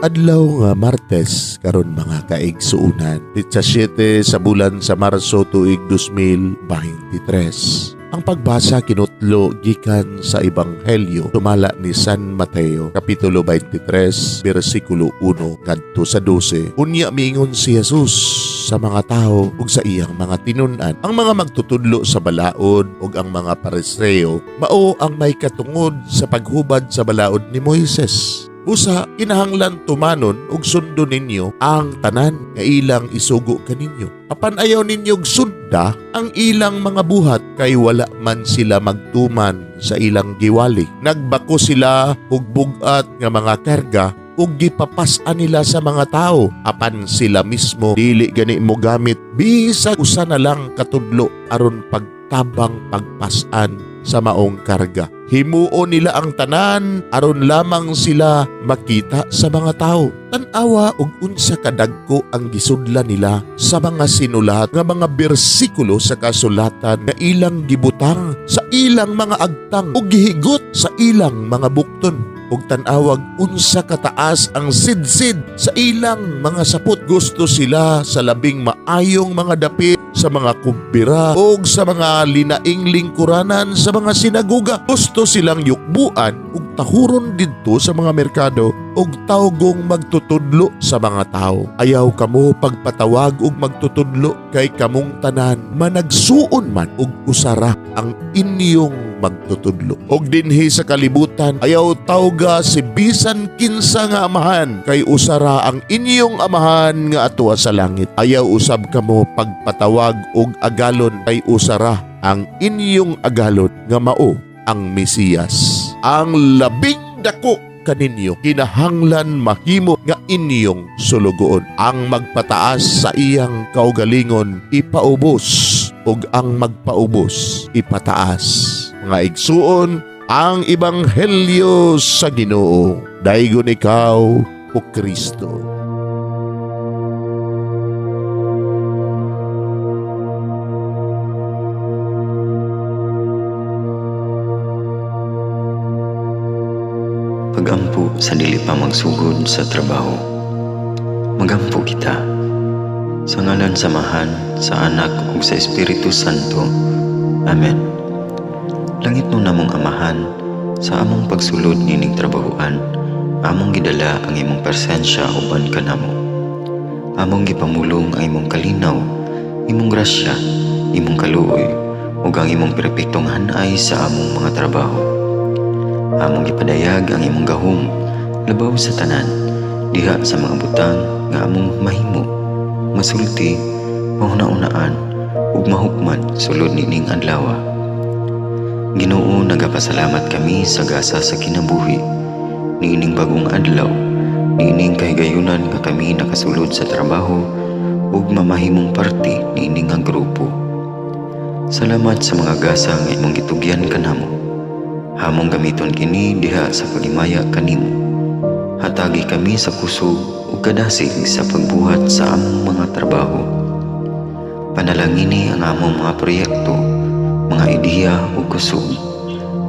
Adlaw nga Martes karon mga kaigsuunan, pitsa 7 sa bulan sa Marso tuig 2023. Ang pagbasa kinutlo gikan sa Ebanghelyo sumala ni San Mateo kapitulo 23 bersikulo 1 ngadto sa 12. Unya miingon si Jesus sa mga tao ug sa iyang mga tinun-an. Ang mga magtutudlo sa balaod ug ang mga Pariseo mao ang may katungod sa paghubad sa balaod ni Moises. Busa, kinahanglan tumanon ug sundo ninyo ang tanan nga ilang isugo kaninyo. Apan ayaw ninyog sunda ang ilang mga buhat kay wala man sila magtuman sa ilang giwali. Nagbako sila og bugat nga mga karga ug gipapas-an nila sa mga tao. Apan sila mismo dili gani mo gamit bisag usa na lang katudlo aron pagtabang pagpas-an sa maong karga. Himuo nila ang tanan aron lamang sila makita sa mga tao. Tan-awa og unsa kadagko ang gisudlan nila sa mga sinulat nga mga bersikulo sa kasulatan nga ilang gibutang sa ilang mga agtang ug gihigot sa ilang mga bukton. Ug tan-awag unsa kataas ang sidsid sa ilang mga sapot. Gusto sila sa labing maayong mga dapit sa mga kumbira ug sa mga linaing lingkuranan sa mga sinagoga. Gusto silang yukbuan ug tahuron didto sa mga merkado ug tawgong magtutudlo sa mga tao. Ayaw kamo pagpatawag ug magtutudlo kay kamong tanan managsuon man ug usara ang inyong magtutudlo. Og dinhi sa kalibutan ayaw tawga si bisan kinsa nga amahan kay usara ang inyong amahan nga atuwa sa langit. Ayaw usab kamo pagpatawag og agalon kay usara ang inyong agalon nga mao ang Mesiyas. Ang labing dako kaninyo kinahanglan mahimo nga inyong sulugoon. Ang magpataas sa iyang kaugalingon ipaubos ug ang magpaubos ipataas. Mga igsuon, ang Ebanghelyo sa Ginoo. Daygon ikaw o Kristo. Pagampo sa dili pa magsugod sa trabaho. Magampo kita sa ngalan samahan sa Anak ug sa Espiritu Santo. Amen. Langit no namong amahan, sa among pagsulod nining trabahoan, among gidala ang imong presensya uban kanamo. Among gipamulong ang imong kalinaw, imong grasya, imong kaluoy, ug ang imong perpektong hanay sa among mga trabaho. Among gipadayag ang imong gahom labaw sa tanan diha sa mga butang nga among mahimo masulti, mahuna-unaan ug mahukman sulod nining adlaw. Ginoo, nagapasalamat kami sa gasa sa kinabuhi niining bagong adlaw, niining kahigayunan nga kami nakasulod sa trabaho ug mamahimong parte niining nga grupo. Salamat sa mga gasa nga imong gitugyan kanamo. Hamong gamiton kini diha sa pagimaya kanimo. Hatagi kami sa kusog ug kadasig sa pagbuhat sa among mga trabaho. Panalangini ang among mga proyekto, mga ideya ug kusog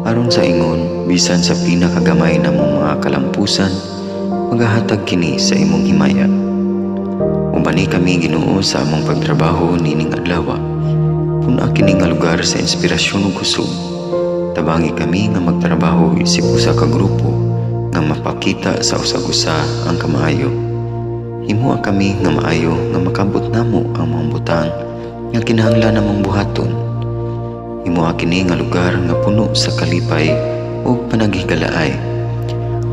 aron sa ingon bisan sa pinakagamay namong mga kalampusan magahatag kini sa imong himaya. Ubani kami Ginoo sa among pagtrabaho nining adlaw. Puna kini nga lugar sa inspirasyon ug kusog. Tabangi kami nga magtrabaho isip usa ka grupo nga mapakita sa usag-usa ang kamaayo. Himuha kami nga maayo nga makabot namo ang mga butang nga kinahanglan namong buhaton. Himuha kini nga lugar nga puno sa kalipay ug panaghigalaay.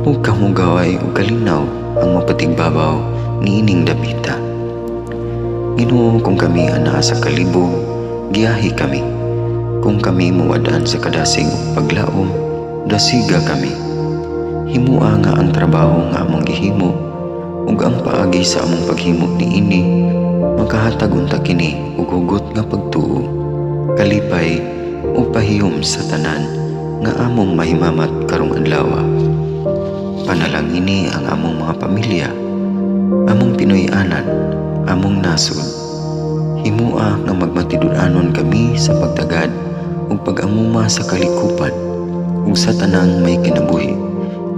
Ug kamugaway ug kalinaw ang mapatigbabaw niining dapita. Ginoo, kung kami anaa sa kalibog, giyahi kami. Kung kami muwadaan sa kadasig ug paglaom, dasiga kami. Himua nga ang trabaho nga among gihimo ug ang paagi sa among paghimo niini makahatag unta kini ug hugot nga pagtuo, kalipay ug pahiyom sa tanan nga among mahimamat karong adlaw. Panalangini ang among mga pamilya, among Pinoy-anan, among nasod. Himua nga magmatidud-anon kami sa pagtagad ug pag-amuma sa kalikupan ug sa tanang may kinabuhi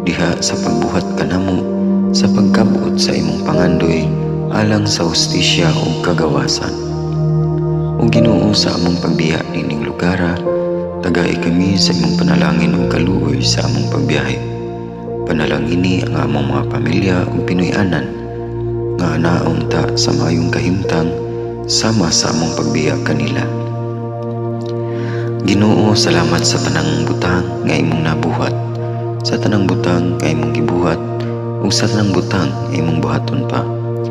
diha sa pagbuhat kanamo sa pagkabut sa imong pangandoy alang sa hustisya ug kagawasan. O Ginoo, sa among pagbiya nining lugara, tagay kami sa imong panalangin ug kaluoy sa among pagbiyahe. Panalangini ang among mga pamilya ug Pinoy-anan nga anaon ta sa maayong kahimtang sama sa among pagbiya kanila. Ginoo, salamat sa tanang butang nga imong nabuhat, sa tanang butang nga imong gibuhat, ug sa tanang butang nga imong buhaton pa.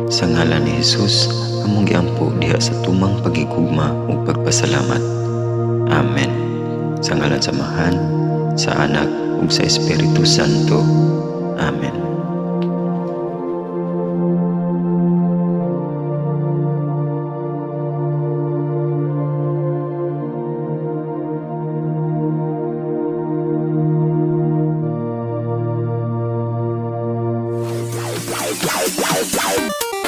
Sa ngalan ni Jesus, among giampo diha sa tumang pagigugma ug pagpasalamat. Amen. Sa ngalan sa Amahan, sa Anak, ug sa Espiritu Santo. Amen. Wow, wow, wow, wow.